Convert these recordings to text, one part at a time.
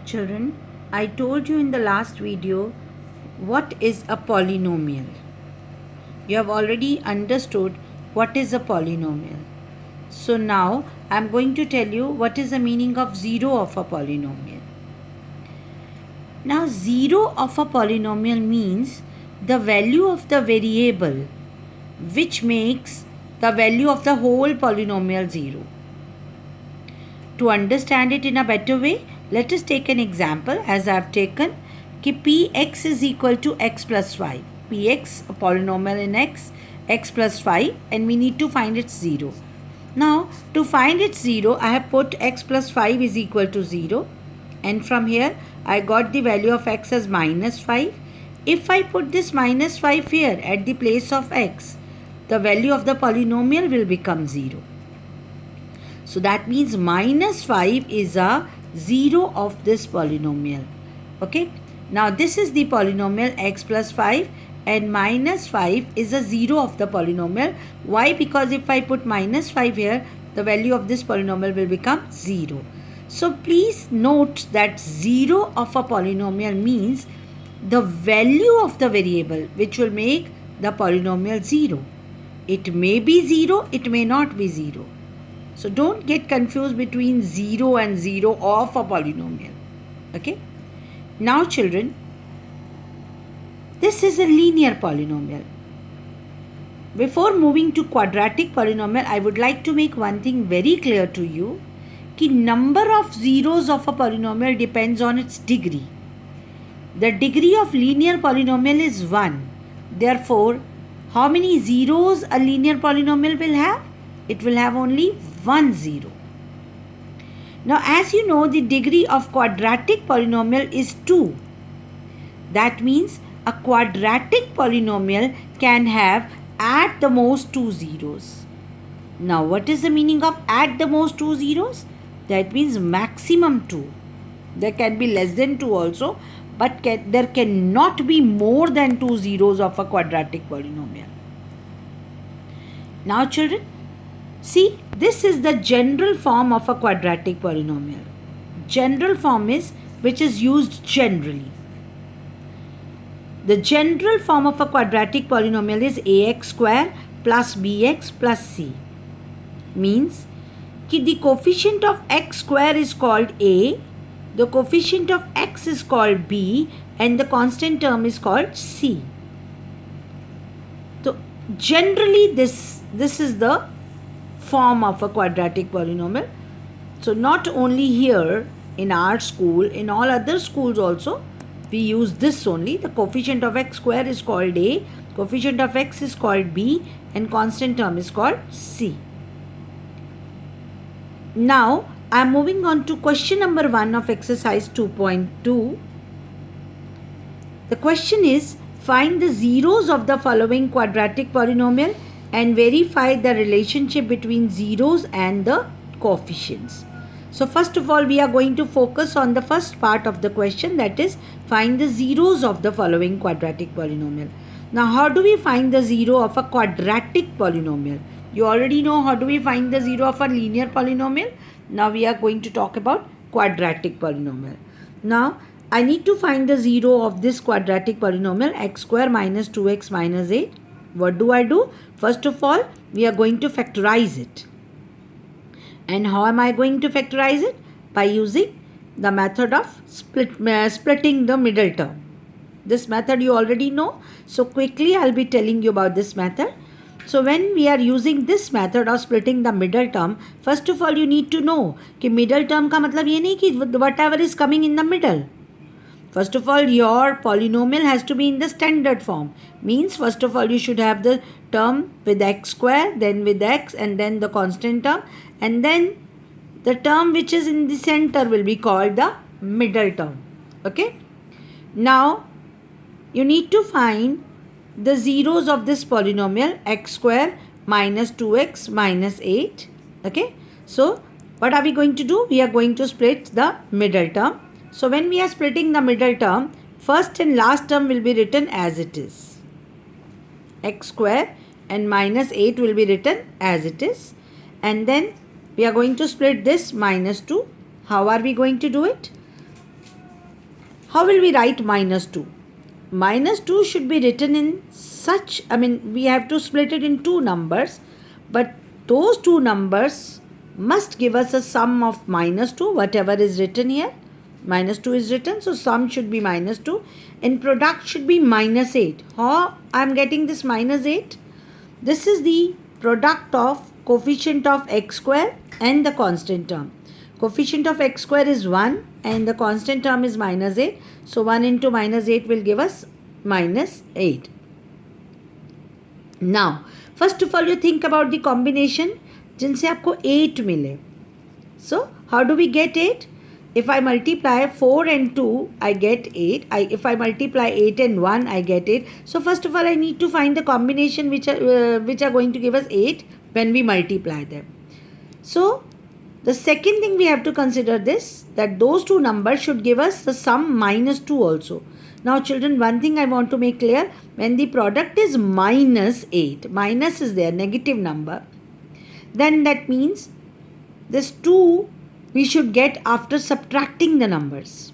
Children, I told you in the last video what is a polynomial. You have already understood what is a polynomial. So now I am going to tell you what is the meaning of 0 of a polynomial. Now 0 of a polynomial means the value of the variable which makes the value of the whole polynomial 0. To understand it in a better way, let us take an example as I have taken कि px is equal to x plus 5. Px, a polynomial in x plus 5, and we need to find its 0. Now, to find its 0, I have put x plus 5 is equal to 0. And from here, I got the value of x as minus 5. If I put this minus 5 here at the place of x, the value of the polynomial will become 0. So that means minus 5 is a 0 of this polynomial. Okay. Now this is the polynomial x plus 5 and minus 5 is a 0 of the polynomial. Why? Because if I put minus 5 here, the value of this polynomial will become 0. So please note that 0 of a polynomial means the value of the variable which will make the polynomial 0. It may be 0, it may not be 0. So don't get confused between 0 and 0 of a polynomial. Okay. Now children, this is a linear polynomial. Before moving to quadratic polynomial, I would like to make one thing very clear to you. कि number of zeros of a polynomial depends on its degree. The degree of linear polynomial is 1. Therefore, how many zeros a linear polynomial will have? It will have only 1 0. Now, as you know, the degree of quadratic polynomial is 2. That means a quadratic polynomial can have at the most 2 zeros. Now, what is the meaning of at the most 2 zeros? That means maximum 2. There can be less than 2 also, but there cannot be more than 2 zeros of a quadratic polynomial. Now, children, see, this is the general form of a quadratic polynomial. General form is which is used generally. The general form of a quadratic polynomial is ax square plus bx plus c. Means कि the coefficient of x square is called a, the coefficient of x is called b, and the constant term is called c. So generally this is the form of a quadratic polynomial. So not only here in our school, in all other schools also we use this only. The coefficient of x square is called a, coefficient of x is called b, and constant term is called c. Now I am moving on to question number 1 of exercise 2.2. The question is, find the zeros of the following quadratic polynomial and verify the relationship between zeros and the coefficients. So first of all, we are going to focus on the first part of the question, that is find the zeros of the following quadratic polynomial. Now how do we find the zero of a quadratic polynomial? You already know how do we find the zero of a linear polynomial. Now we are going to talk about quadratic polynomial. Now I need to find the zero of this quadratic polynomial x square minus 2x minus 8. What do? First of all, we are going to factorize it. And how am I going to factorize it? By using the method of splitting the middle term. This method you already know. So quickly I'll be telling you about this method. So when we are using this method of splitting the middle term, first of all you need to know कि middle term का मतलब ये नहीं कि whatever is coming in the middle. First of all, your polynomial has to be in the standard form. Means first of all you should have the term with x square, then with x, and then the constant term, and then the term which is in the center will be called the middle term. Okay. Now you need to find the zeros of this polynomial x square minus 2x minus 8. Okay. So what are we going to do? We are going to split the middle term. So when we are splitting the middle term, first and last term will be written as it is. X square and minus 8 will be written as it is. And then we are going to split this minus 2. How are we going to do it? How will we write minus 2? Minus 2 should be written in such, we have to split it in two numbers, but those two numbers must give us a sum of minus 2, whatever is written here. Minus 2 is written, so sum should be minus 2 and product should be minus 8. How I am getting this minus 8? This is the product of coefficient of x square and the constant term. Coefficient of x square is 1 and the constant term is minus 8. So 1 into minus 8 will give us minus 8. Now, first of all, you think about the combination जिनसे आपको 8 मिले. So, how do we get 8? If I multiply 4 and 2, I get 8. If I multiply 8 and 1, I get 8. So, first of all, I need to find the combination which are going to give us 8 when we multiply them. So, the second thing we have to consider this, that those two numbers should give us the sum minus 2 also. Now children, one thing I want to make clear, when the product is minus 8, minus is there, negative number, then that means this 2 we should get after subtracting the numbers.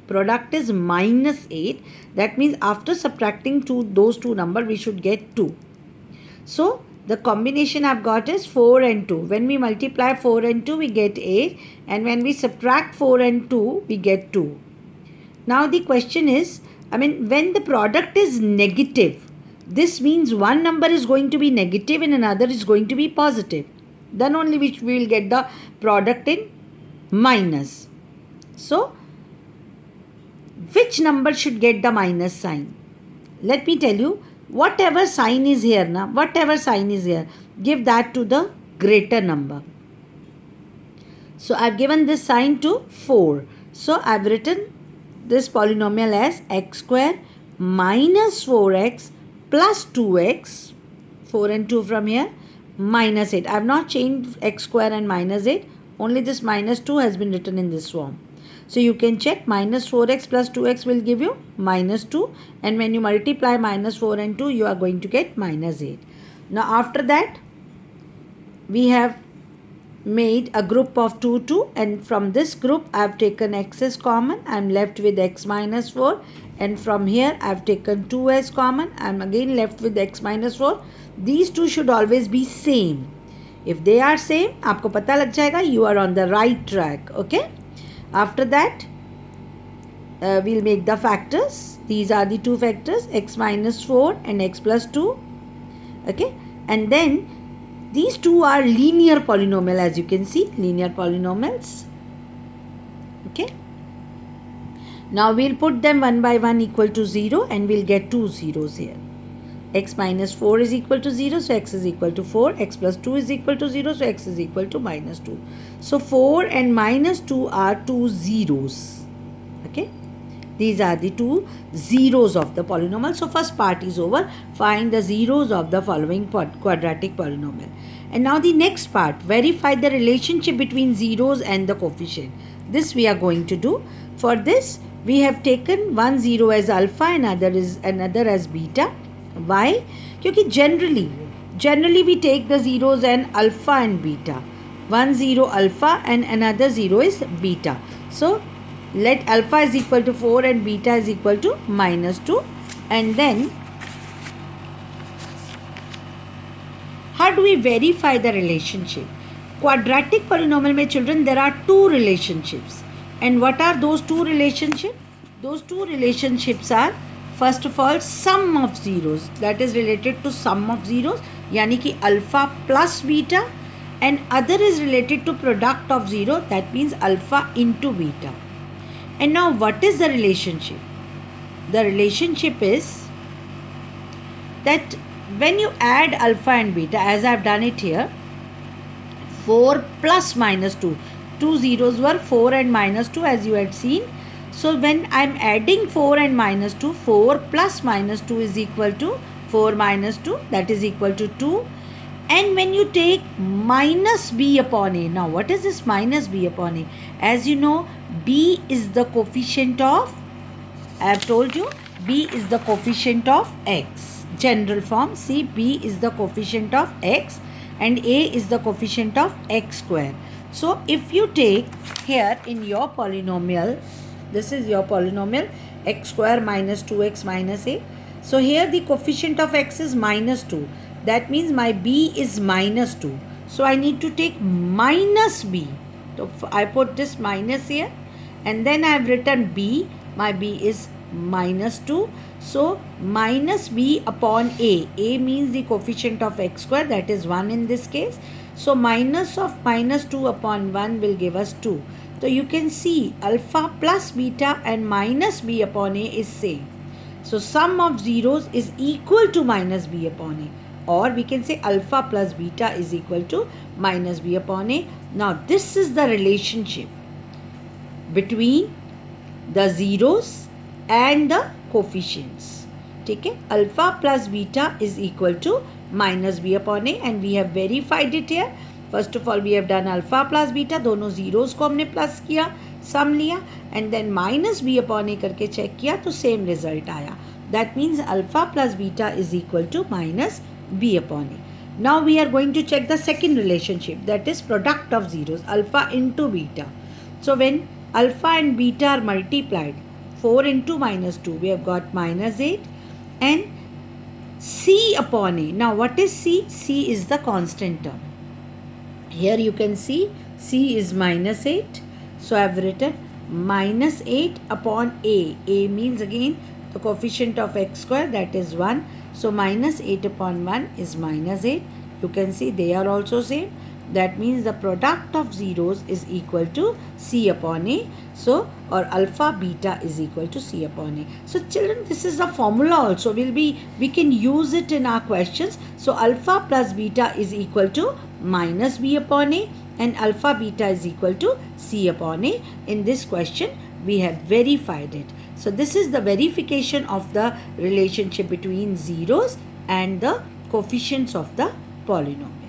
Product is minus 8, that means after subtracting those two numbers we should get 2. So the combination I've got is 4 and 2. When we multiply 4 and 2, we get 8. And when we subtract 4 and 2, we get 2. Now the question is, when the product is negative, this means one number is going to be negative and another is going to be positive. Then only we will get the product in minus. So, which number should get the minus sign? Let me tell you. Whatever sign is here, give that to the greater number. So I've given this sign to 4. So I've written this polynomial as x square minus 4x plus 2x, 4 and 2 from here, minus 8. I've not changed x square and minus 8. Only this minus 2 has been written in this form. So you can check minus 4x plus 2x will give you minus 2. And when you multiply minus 4 and 2, you are going to get minus 8. Now after that, we have made a group of 2, 2. And from this group, I have taken x as common. I am left with x minus 4. And from here, I have taken 2 as common. I am again left with x minus 4. These two should always be same. If they are same, आपको पता लग जाएगा, you are on the right track. Okay? After that, we'll make the factors. These are the two factors, x minus 4 and x plus 2. Okay. And then these two are linear polynomial, as you can see, linear polynomials. Okay. Now we'll put them one by one equal to 0 and we'll get two zeros here. X minus 4 is equal to 0, so x is equal to 4. X plus 2 is equal to 0, so x is equal to minus 2. So 4 and minus 2 are two zeros. Okay. These are the two zeros of the polynomial. So first part is over. Find the zeros of the following quadratic polynomial. And now the next part, verify the relationship between zeros and the coefficient. This we are going to do. For this, we have taken one zero as alpha and another as beta. Why? Because generally we take the zeros and alpha and beta. One zero alpha and another zero is beta. So let alpha is equal to 4 and beta is equal to minus 2. And then how do we verify the relationship? Quadratic polynomial mein children, there are two relationships. And what are those two relationships? Those two relationships are, first of all, sum of zeros. That is related to sum of zeros, yani ki alpha plus beta, and other is related to product of zero, that means alpha into beta. And now what is the relationship? The relationship is that when you add alpha and beta, as I have done it here, 4 plus minus 2. Two zeros were 4 and minus 2, as you had seen. So when I am adding 4 and minus 2, 4 plus minus 2 is equal to 4 minus 2, that is equal to 2. And when you take minus b upon a, now what is this minus b upon a? As you know, b is the coefficient of, I have told you, b is the coefficient of x. General form, see, b is the coefficient of x and a is the coefficient of x square. So if you take here in your polynomial, This is your polynomial x square minus 2x minus a. So here the coefficient of x is minus 2. That means my b is minus 2. So I need to take minus b. So I put this minus here and then I have written b. My b is minus 2. So minus b upon a. A means the coefficient of x square, that is 1 in this case. So minus of minus 2 upon 1 will give us 2. So you can see alpha plus beta and minus b upon a is same. So sum of zeros is equal to minus b upon a, or we can say alpha plus beta is equal to minus b upon a. Now this is the relationship between the zeros and the coefficients. Okay, alpha plus beta is equal to minus b upon a, and we have verified it here. First of all we have done alpha plus beta, दोनों zeros को हमने plus किया, sum लिया, and then minus b upon a करके check किया तो same result आया. That means alpha plus beta is equal to minus b upon a. Now we are going to check the second relationship, that is product of zeros, alpha into beta. So when alpha and beta are multiplied, 4 into minus 2, we have got minus 8, and c upon a. Now what is c? C is the constant term. Here you can see c is minus 8. So I have written minus 8 upon a. A means again the coefficient of x square, that is 1. So minus 8 upon 1 is minus 8. You can see they are also same. That means the product of zeros is equal to c upon a. So, or alpha beta is equal to c upon a. So children, this is a formula also. We can use it in our questions. So alpha plus beta is equal to minus b upon a, and alpha beta is equal to c upon a. In this question we have verified it. So this is the verification of the relationship between zeros and the coefficients of the polynomial.